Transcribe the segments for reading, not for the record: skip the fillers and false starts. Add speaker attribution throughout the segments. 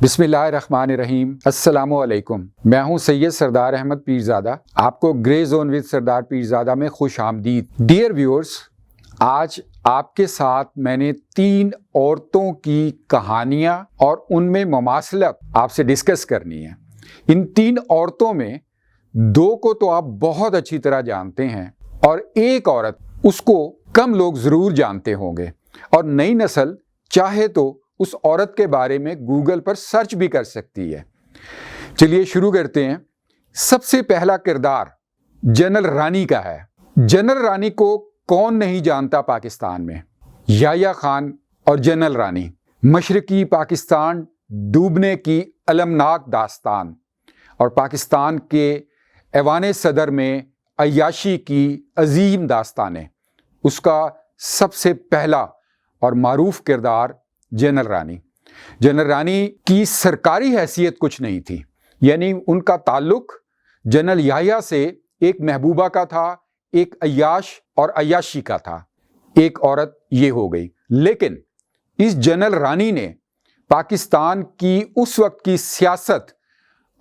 Speaker 1: بسم اللہ الرحمن الرحیم۔ السلام علیکم، میں ہوں سید سردار احمد پیرزادہ۔ آپ کو گرے زون وتھ سردار پیرزادہ میں خوش آمدید۔ ڈیئر ویورز، آج آپ کے ساتھ میں نے 3 عورتوں کی کہانیاں اور ان میں مماثلت آپ سے ڈسکس کرنی ہے۔ ان 3 عورتوں میں 2 کو تو آپ بہت اچھی طرح جانتے ہیں اور ایک عورت اس کو کم لوگ ضرور جانتے ہوں گے، اور نئی نسل چاہے تو اس عورت کے بارے میں گوگل پر سرچ بھی کر سکتی ہے۔ چلیے شروع کرتے ہیں۔ سب سے پہلا کردار جنرل رانی کا ہے۔ جنرل رانی کو کون نہیں جانتا پاکستان میں؟ یحییٰ خان اور جنرل رانی، مشرقی پاکستان ڈوبنے کی المناک داستان، اور پاکستان کے ایوان صدر میں عیاشی کی عظیم داستانیں۔ اس کا سب سے پہلا اور معروف کردار جنرل رانی۔ جنرل رانی کی سرکاری حیثیت کچھ نہیں تھی، یعنی ان کا تعلق جنرل یحییٰ سے ایک محبوبہ کا تھا، ایک عیاش اور عیاشی کا تھا۔ ایک عورت یہ ہو گئی، لیکن اس جنرل رانی نے پاکستان کی اس وقت کی سیاست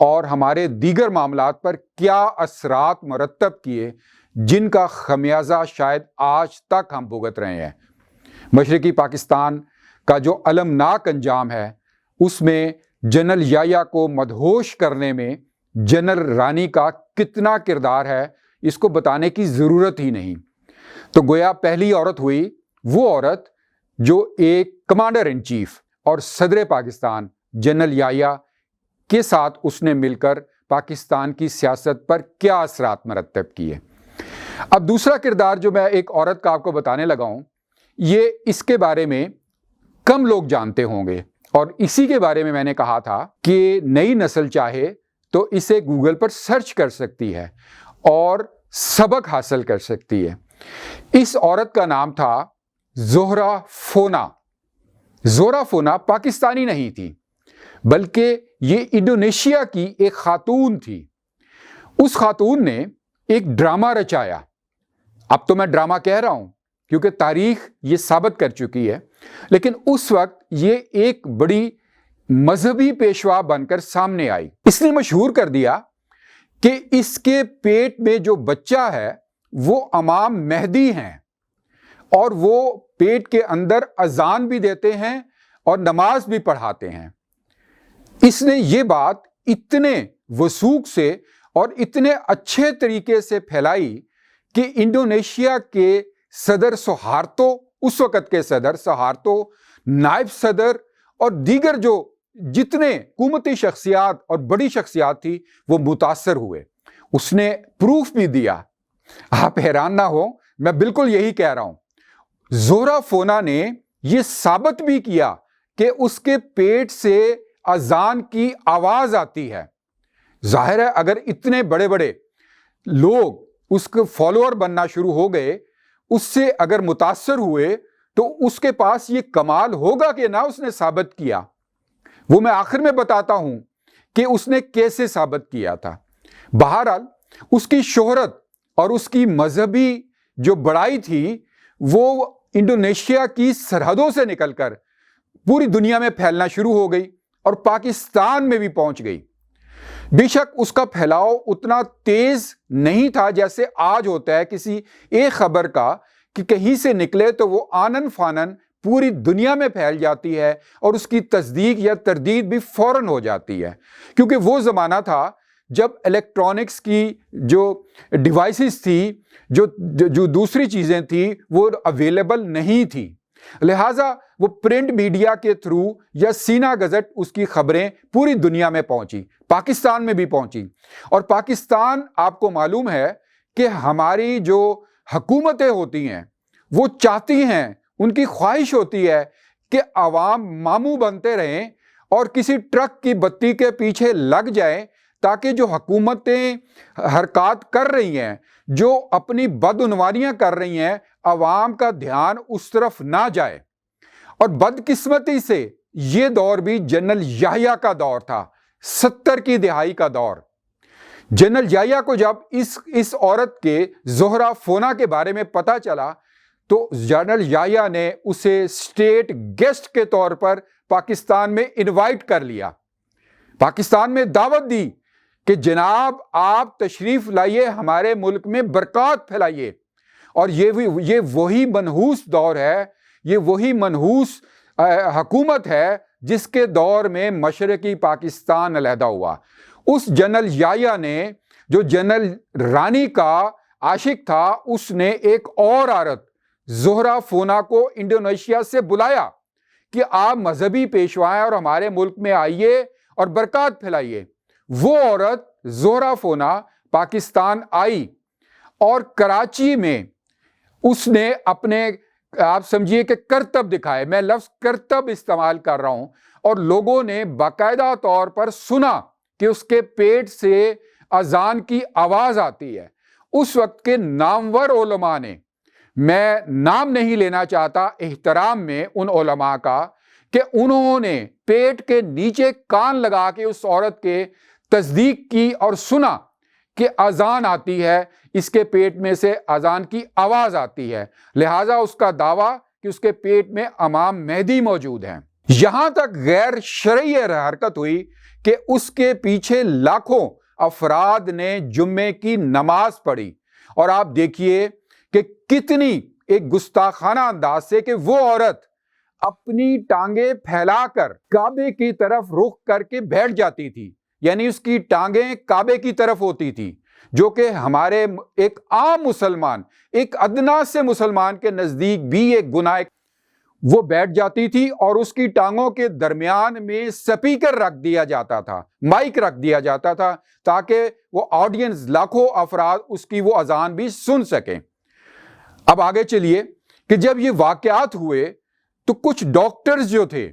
Speaker 1: اور ہمارے دیگر معاملات پر کیا اثرات مرتب کیے، جن کا خمیازہ شاید آج تک ہم بھگت رہے ہیں۔ مشرقی پاکستان کا جو المناک انجام ہے، اس میں جنرل یحییٰ کو مدہوش کرنے میں جنرل رانی کا کتنا کردار ہے، اس کو بتانے کی ضرورت ہی نہیں۔ تو گویا پہلی عورت ہوئی وہ عورت جو ایک کمانڈر ان چیف اور صدر پاکستان جنرل یحییٰ کے ساتھ اس نے مل کر پاکستان کی سیاست پر کیا اثرات مرتب کیے۔ اب دوسرا کردار جو میں ایک عورت کا آپ کو بتانے لگا ہوں، یہ اس کے بارے میں کم لوگ جانتے ہوں گے، اور اسی کے بارے میں نے کہا تھا کہ نئی نسل چاہے تو اسے گوگل پر سرچ کر سکتی ہے اور سبق حاصل کر سکتی ہے۔ اس عورت کا نام تھا زہرہ فونا۔ زہرہ فونا پاکستانی نہیں تھی، بلکہ یہ انڈونیشیا کی ایک خاتون تھی۔ اس خاتون نے ایک ڈرامہ رچایا۔ اب تو میں ڈرامہ کہہ رہا ہوں کیونکہ تاریخ یہ ثابت کر چکی ہے، لیکن اس وقت یہ ایک بڑی مذہبی پیشوا بن کر سامنے آئی۔ اس نے مشہور کر دیا کہ اس کے پیٹ میں جو بچہ ہے وہ امام مہدی ہیں، اور وہ پیٹ کے اندر اذان بھی دیتے ہیں اور نماز بھی پڑھاتے ہیں۔ اس نے یہ بات اتنے وثوق سے اور اتنے اچھے طریقے سے پھیلائی کہ انڈونیشیا کے صدر سہارتو، اس وقت کے صدر سہارتو، نائب صدر اور دیگر جو جتنے حکومتی شخصیات اور بڑی شخصیات تھی وہ متاثر ہوئے۔ اس نے پروف بھی دیا۔ آپ حیران نہ ہو، میں بالکل یہی کہہ رہا ہوں۔ زہرہ فونا نے یہ ثابت بھی کیا کہ اس کے پیٹ سے اذان کی آواز آتی ہے۔ ظاہر ہے اگر اتنے بڑے بڑے لوگ اس کے فالوور بننا شروع ہو گئے، اس سے اگر متاثر ہوئے، تو اس کے پاس یہ کمال ہوگا کہ نہ اس نے ثابت کیا۔ وہ میں آخر میں بتاتا ہوں کہ اس نے کیسے ثابت کیا تھا۔ بہرحال اس کی شہرت اور اس کی مذہبی جو بڑائی تھی وہ انڈونیشیا کی سرحدوں سے نکل کر پوری دنیا میں پھیلنا شروع ہو گئی اور پاکستان میں بھی پہنچ گئی۔ بے شک اس کا پھیلاؤ اتنا تیز نہیں تھا جیسے آج ہوتا ہے کسی ایک خبر کا، کہ کہیں سے نکلے تو وہ آنن فانن پوری دنیا میں پھیل جاتی ہے اور اس کی تصدیق یا تردید بھی فوراً ہو جاتی ہے، کیونکہ وہ زمانہ تھا جب الیکٹرانکس کی جو ڈیوائسز تھی، جو دوسری چیزیں تھیں وہ اویلیبل نہیں تھی، لہٰذا وہ پرنٹ میڈیا کے تھرو یا سینا گزٹ اس کی خبریں پوری دنیا میں پہنچی، پاکستان میں بھی پہنچی۔ اور پاکستان آپ کو معلوم ہے کہ ہماری جو حکومتیں ہوتی ہیں وہ چاہتی ہیں، ان کی خواہش ہوتی ہے کہ عوام ماموں بنتے رہیں اور کسی ٹرک کی بتی کے پیچھے لگ جائیں، تاکہ جو حکومتیں حرکات کر رہی ہیں، جو اپنی بدعنوانیاں کر رہی ہیں، عوام کا دھیان اس طرف نہ جائے۔ اور بدقسمتی سے یہ دور بھی جنرل یحییٰ کا دور تھا، 70 کی دہائی کا دور۔ جنرل یحییٰ کو جب اس عورت کے زہرہ فونا کے بارے میں پتہ چلا تو جنرل یحییٰ نے اسے اسٹیٹ گیسٹ کے طور پر پاکستان میں انوائٹ کر لیا۔ پاکستان میں دعوت دی کہ جناب آپ تشریف لائیے، ہمارے ملک میں برکات پھیلائیے۔ اور یہ وہی منحوس دور ہے، یہ وہی منحوس حکومت ہے جس کے دور میں مشرقی پاکستان علیحدہ ہوا۔ اس جنرل یحییٰ نے، جو جنرل رانی کا عاشق تھا، اس نے ایک اور عورت زہرہ فونا کو انڈونیشیا سے بلایا کہ آپ مذہبی پیشوائیں اور ہمارے ملک میں آئیے اور برکات پھیلائیے۔ وہ عورت زہرہ فونا پاکستان آئی اور کراچی میں اس نے اپنے، آپ سمجھیے کہ کرتب دکھائے، میں لفظ کرتب استعمال کر رہا ہوں، اور لوگوں نے باقاعدہ طور پر سنا کہ اس کے پیٹ سے اذان کی آواز آتی ہے۔ اس وقت کے نامور علماء نے، میں نام نہیں لینا چاہتا احترام میں ان علماء کا، کہ انہوں نے پیٹ کے نیچے کان لگا کے اس عورت کے تصدیق کی اور سنا کہ اذان آتی ہے، اس کے پیٹ میں سے اذان کی آواز آتی ہے، لہٰذا اس کا دعویٰ کہ اس کے پیٹ میں امام مہدی موجود ہیں۔ یہاں تک غیر شرعی حرکت ہوئی کہ اس کے پیچھے لاکھوں افراد نے جمعے کی نماز پڑھی، اور آپ دیکھیے کہ کتنی ایک گستاخانہ انداز سے کہ وہ عورت اپنی ٹانگیں پھیلا کر کعبے کی طرف رخ کر کے بیٹھ جاتی تھی، یعنی اس کی ٹانگیں کعبے کی طرف ہوتی تھی، جو کہ ہمارے ایک عام مسلمان، ایک ادنا سے مسلمان کے نزدیک بھی ایک گناہ۔ وہ بیٹھ جاتی تھی اور اس کی ٹانگوں کے درمیان میں سپیکر رکھ دیا جاتا تھا، مائک رکھ دیا جاتا تھا، تاکہ وہ آڈینس، لاکھوں افراد اس کی وہ اذان بھی سن سکیں۔ اب آگے چلیے کہ جب یہ واقعات ہوئے تو کچھ ڈاکٹرز جو تھے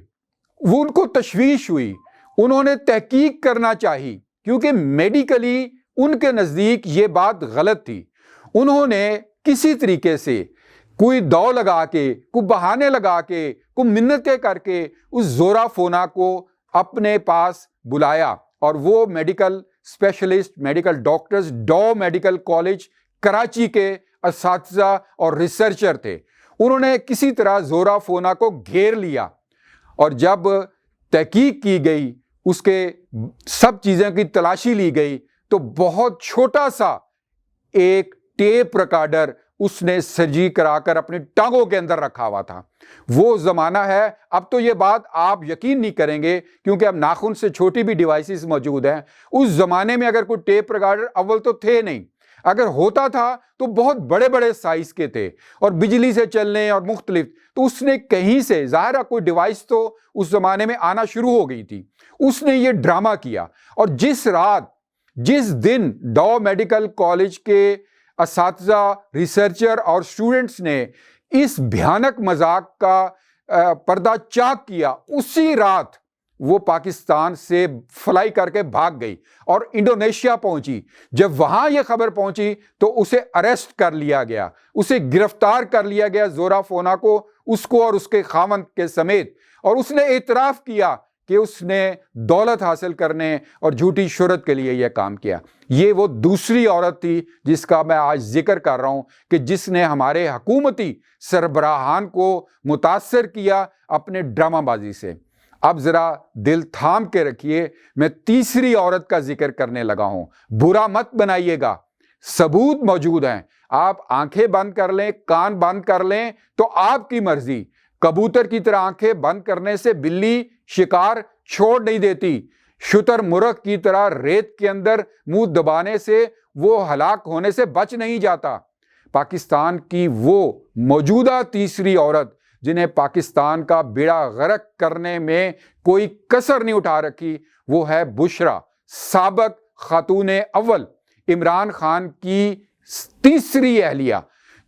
Speaker 1: وہ ان کو تشویش ہوئی، انہوں نے تحقیق کرنا چاہی، کیونکہ میڈیکلی ان کے نزدیک یہ بات غلط تھی۔ انہوں نے کسی طریقے سے کوئی دو لگا کے، کوئی بہانے لگا کے، کوئی منتیں کر کے اس زہرہ فونا کو اپنے پاس بلایا، اور وہ medical specialist, medical doctors do medical college Karachi کے اساتذہ اور ریسرچر تھے۔ انہوں نے کسی طرح زہرہ فونا کو گھیر لیا، اور جب تحقیق کی گئی، اس کے سب چیزوں کی تلاشی لی گئی، تو بہت چھوٹا سا ایک ٹیپ ریکارڈر اس نے سرجری کرا کر اپنی ٹانگوں کے اندر رکھا ہوا تھا۔ وہ زمانہ ہے، اب تو یہ بات آپ یقین نہیں کریں گے کیونکہ اب ناخن سے چھوٹی بھی ڈیوائسز موجود ہیں۔ اس زمانے میں اگر کوئی ٹیپ ریکارڈر اول تو تھے نہیں، اگر ہوتا تھا تو بہت بڑے بڑے سائز کے تھے اور بجلی سے چلنے اور مختلف، تو اس نے کہیں سے، ظاہر ہے کوئی ڈیوائس تو اس زمانے میں آنا شروع ہو گئی تھی، اس نے یہ ڈرامہ کیا، اور جس رات، جس دن ڈو میڈیکل کالج کے اساتذہ، ریسرچر اور سٹوڈنٹس نے اس بھیانک مذاق کا پردہ چاک کیا، اسی رات وہ پاکستان سے فلائی کر کے بھاگ گئی اور انڈونیشیا پہنچی۔ جب وہاں یہ خبر پہنچی تو اسے اریسٹ کر لیا گیا، اسے گرفتار کر لیا گیا، زہرہ فونا کو، اس کو اور اس کے خاوند کے سمیت، اور اس نے اعتراف کیا کہ اس نے دولت حاصل کرنے اور جھوٹی شہرت کے لیے یہ کام کیا۔ یہ وہ دوسری عورت تھی جس کا میں آج ذکر کر رہا ہوں کہ جس نے ہمارے حکومتی سربراہان کو متاثر کیا اپنے ڈرامہ بازی سے۔ اب ذرا دل تھام کے رکھیے، میں تیسری عورت کا ذکر کرنے لگا ہوں، برا مت بنائیے گا، ثبوت موجود ہیں، آپ آنکھیں بند کر لیں، کان بند کر لیں تو آپ کی مرضی۔ کبوتر کی طرح آنکھیں بند کرنے سے بلی شکار چھوڑ نہیں دیتی، شتر مرغ کی طرح ریت کے اندر منہ دبانے سے وہ ہلاک ہونے سے بچ نہیں جاتا۔ پاکستان کی وہ موجودہ تیسری عورت جنہیں پاکستان کا بیڑا غرق کرنے میں کوئی کسر نہیں اٹھا رکھی، وہ ہے بشرا، سابق خاتون اول عمران خان کی تیسری اہلیہ،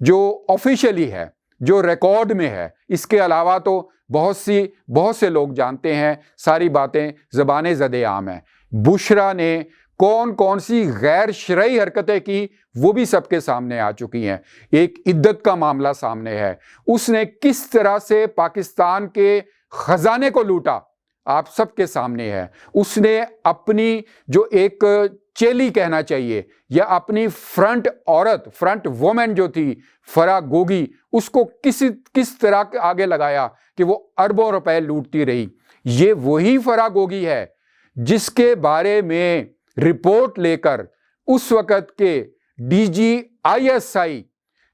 Speaker 1: جو آفیشلی ہے، جو ریکارڈ میں ہے۔ اس کے علاوہ تو بہت سے لوگ جانتے ہیں، ساری باتیں زبان زد عام ہیں۔ بشرا نے کون سی غیر شرعی حرکتیں کی وہ بھی سب کے سامنے آ چکی ہیں۔ ایک عدت کا معاملہ سامنے ہے، اس نے کس طرح سے پاکستان کے خزانے کو لوٹا آپ سب کے سامنے ہے۔ اس نے اپنی جو ایک چیلی کہنا چاہیے، یا اپنی فرنٹ عورت، فرنٹ وومن جو تھی فرا گوگی، اس کو کس طرح آگے لگایا کہ وہ اربوں روپے لوٹتی رہی۔ یہ وہی فرا گوگی ہے جس کے بارے میں رپورٹ لے کر اس وقت کے DGISI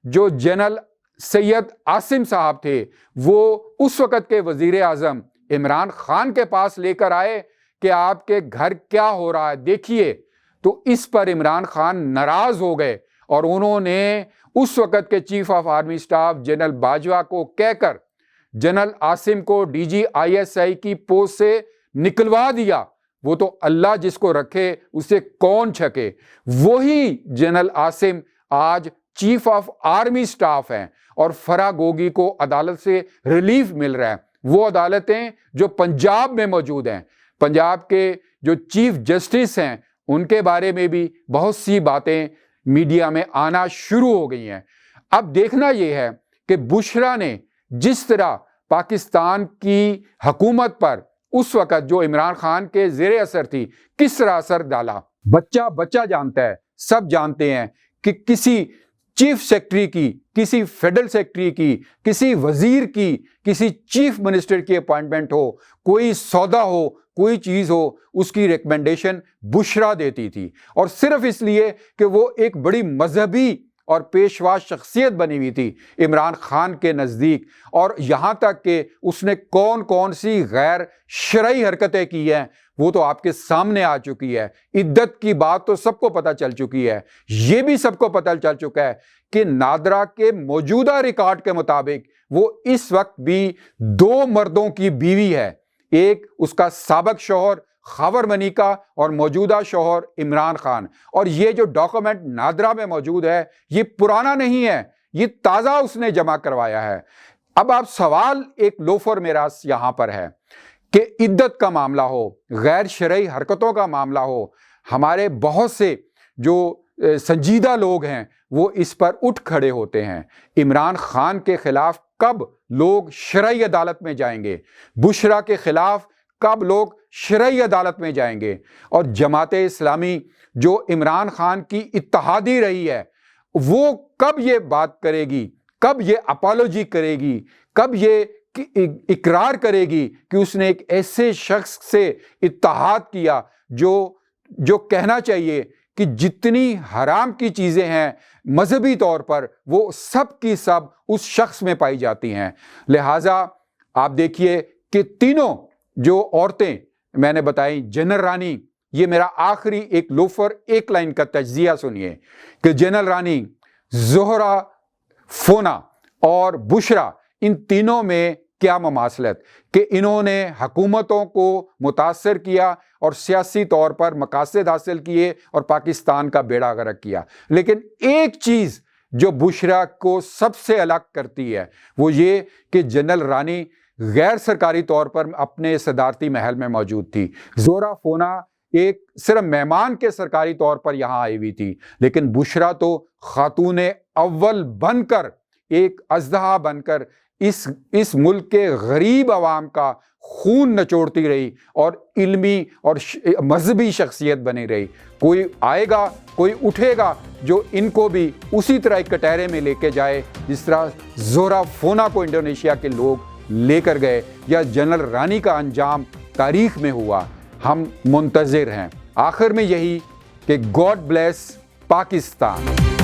Speaker 1: جو جنرل سید عاصم صاحب تھے، وہ اس وقت کے وزیر اعظم عمران خان کے پاس لے کر آئے کہ آپ کے گھر کیا ہو رہا ہے دیکھیے، تو اس پر عمران خان ناراض ہو گئے اور انہوں نے اس وقت کے chief of army staff general Bajwa کو کہہ کر جنرل عاصم کو DGISI کی پوسٹ سے نکلوا دیا۔ وہ تو اللہ جس کو رکھے اسے کون چھکے۔ وہی جنرل عاصم آج چیف آف آرمی اسٹاف ہیں اور فرح گوگی کو عدالت سے ریلیف مل رہا ہے۔ وہ عدالتیں جو پنجاب میں موجود ہیں، پنجاب کے جو چیف جسٹس ہیں، ان کے بارے میں بھی بہت سی باتیں میڈیا میں آنا شروع ہو گئی ہیں۔ اب دیکھنا یہ ہے کہ بشرا نے جس طرح پاکستان کی حکومت پر اس وقت جو عمران خان کے زیر اثر تھی کس طرح اثر ڈالا، بچہ جانتا ہے، سب جانتے ہیں کہ کسی چیف سیکرٹری کی، کسی فیڈرل سیکرٹری کی، کسی وزیر کی، کسی چیف منسٹر کی اپوائنٹمنٹ ہو، کوئی سودا ہو، کوئی چیز ہو، اس کی ریکمنڈیشن بشرا دیتی تھی، اور صرف اس لیے کہ وہ ایک بڑی مذہبی اور پیشوا شخصیت بنی ہوئی تھی عمران خان کے نزدیک، اور یہاں تک کہ اس نے کون کون سی غیر شرعی حرکتیں کی ہیں وہ تو آپ کے سامنے آ چکی ہے۔ عدت کی بات تو سب کو پتہ چل چکی ہے۔ یہ بھی سب کو پتہ چل چکا ہے کہ نادرا کے موجودہ ریکارڈ کے مطابق وہ اس وقت بھی 2 مردوں کی بیوی ہے، ایک اس کا سابق شوہر خاور منی کا اور موجودہ شوہر عمران خان، اور یہ جو ڈاکومنٹ نادرا میں موجود ہے یہ پرانا نہیں ہے، یہ تازہ اس نے جمع کروایا ہے۔ اب آپ سوال ایک لوفر میراث یہاں پر ہے کہ عدت کا معاملہ ہو، غیر شرعی حرکتوں کا معاملہ ہو، ہمارے بہت سے جو سنجیدہ لوگ ہیں وہ اس پر اٹھ کھڑے ہوتے ہیں۔ عمران خان کے خلاف کب لوگ شرعی عدالت میں جائیں گے؟ بشرا کے خلاف کب لوگ شرعی عدالت میں جائیں گے؟ اور جماعت اسلامی جو عمران خان کی اتحادی رہی ہے وہ کب یہ بات کرے گی، کب یہ اپالوجی کرے گی، کب یہ اقرار کرے گی کہ اس نے ایک ایسے شخص سے اتحاد کیا جو کہنا چاہیے کہ جتنی حرام کی چیزیں ہیں مذہبی طور پر وہ سب کی سب اس شخص میں پائی جاتی ہیں۔ لہٰذا آپ دیکھیے کہ تینوں جو عورتیں میں نے بتائی، جنرل رانی، یہ میرا آخری ایک لوفر ایک لائن کا تجزیہ سنیے کہ جنرل رانی، زہرا فونا اور بشرا، ان تینوں میں کیا مماثلت کہ انہوں نے حکومتوں کو متاثر کیا اور سیاسی طور پر مقاصد حاصل کیے اور پاکستان کا بیڑا غرق کیا، لیکن ایک چیز جو بشرا کو سب سے الگ کرتی ہے وہ یہ کہ جنرل رانی غیر سرکاری طور پر اپنے صدارتی محل میں موجود تھی، زہرا فونا ایک صرف مہمان کے سرکاری طور پر یہاں آئی ہوئی تھی، لیکن بشرا تو خاتون اول بن کر، ایک اژدہا بن کر اس ملک کے غریب عوام کا خون نچوڑتی رہی اور علمی اور مذہبی شخصیت بنی رہی۔ کوئی آئے گا، کوئی اٹھے گا جو ان کو بھی اسی طرح ایک کٹہرے میں لے کے جائے جس طرح زہرا فونا کو انڈونیشیا کے لوگ لے کر گئے، یا جنرل رانی کا انجام تاریخ میں ہوا۔ ہم منتظر ہیں۔ آخر میں یہی کہ گاڈ بلیس پاکستان۔